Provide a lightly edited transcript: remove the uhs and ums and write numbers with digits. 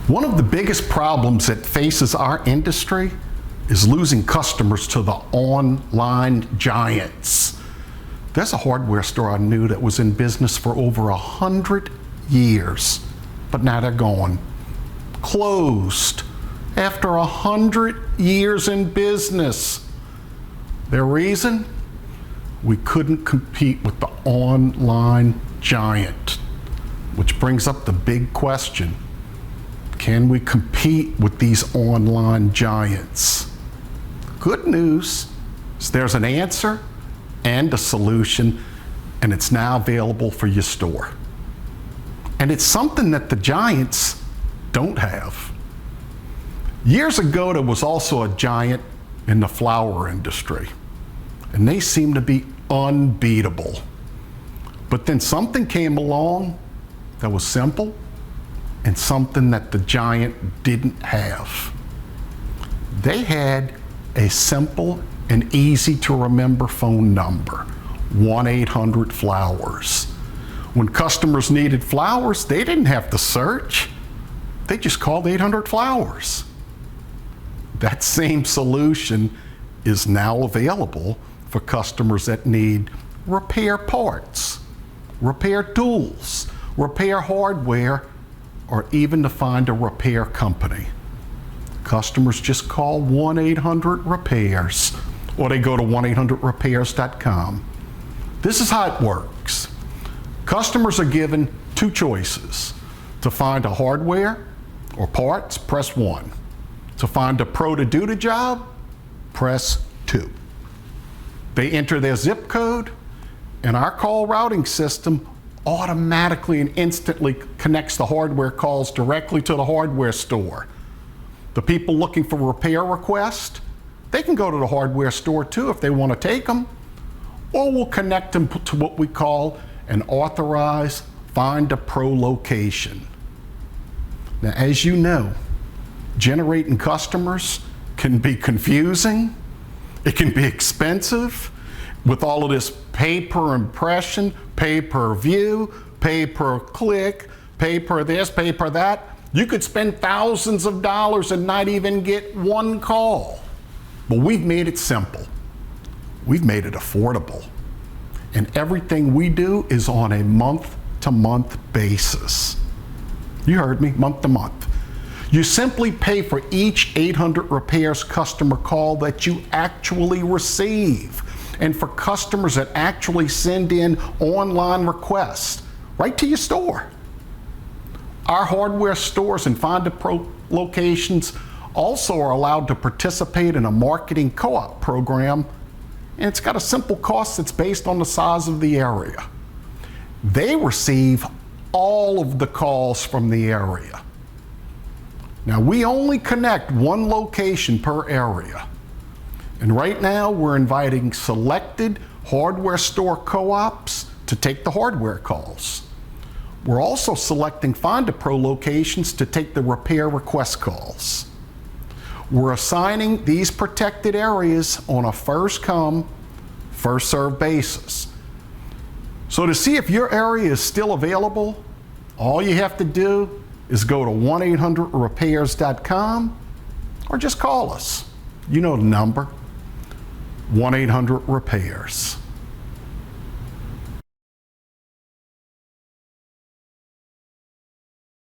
One of the biggest problems that faces our industry is losing customers to the online giants. There's a hardware store I knew that was in business for over 100 years, but now they're gone. Closed after 100 years in business. Their reason? We couldn't compete with the online giant. Which brings up the big question. Can we compete with these online giants? Good news is there's an answer and a solution, and it's now available for your store. And it's something that the giants don't have. Years ago, there was also a giant in the flower industry, and they seemed to be unbeatable. But then something came along that was simple and something that the giant didn't have. They had a simple and easy to remember phone number, 1-800-FLOWERS. When customers needed flowers, they didn't have to search. They just called 800-FLOWERS. That same solution is now available for customers that need repair parts, repair tools, repair hardware, or even to find a repair company. Customers just call 1-800-REPAIRS, or they go to 1800repairs.com. This is how it works. Customers are given two choices. To find a hardware or parts, press 1. To find a pro to do the job, press 2. They enter their zip code, and our call routing system automatically and instantly connects the hardware calls directly to the hardware store. The people looking for repair requests, they can go to the hardware store too if they want to take them, or we'll connect them to what we call an authorized Find a Pro location. Now, as you know, generating customers can be confusing, it can be expensive, with all of this pay per impression, pay per view, pay per click, pay per this, pay per that. You could spend thousands of dollars and not even get one call. But we've made it simple. We've made it affordable. And everything we do is on a month-to-month basis. You heard me, month-to-month. You simply pay for each 800 Repairs customer call that you actually receive. And for customers that actually send in online requests right to your store. Our hardware stores and Find a Pro locations also are allowed to participate in a marketing co-op program, and it's got a simple cost that's based on the size of the area. They receive all of the calls from the area. Now, we only connect one location per area. And right now, we're inviting selected hardware store co-ops to take the hardware calls. We're also selecting Find a Pro locations to take the repair request calls. We're assigning these protected areas on a first come, first served basis. So to see if your area is still available, all you have to do is go to 1800repairs.com or just call us. You know the number. 1-800-REPAIRS.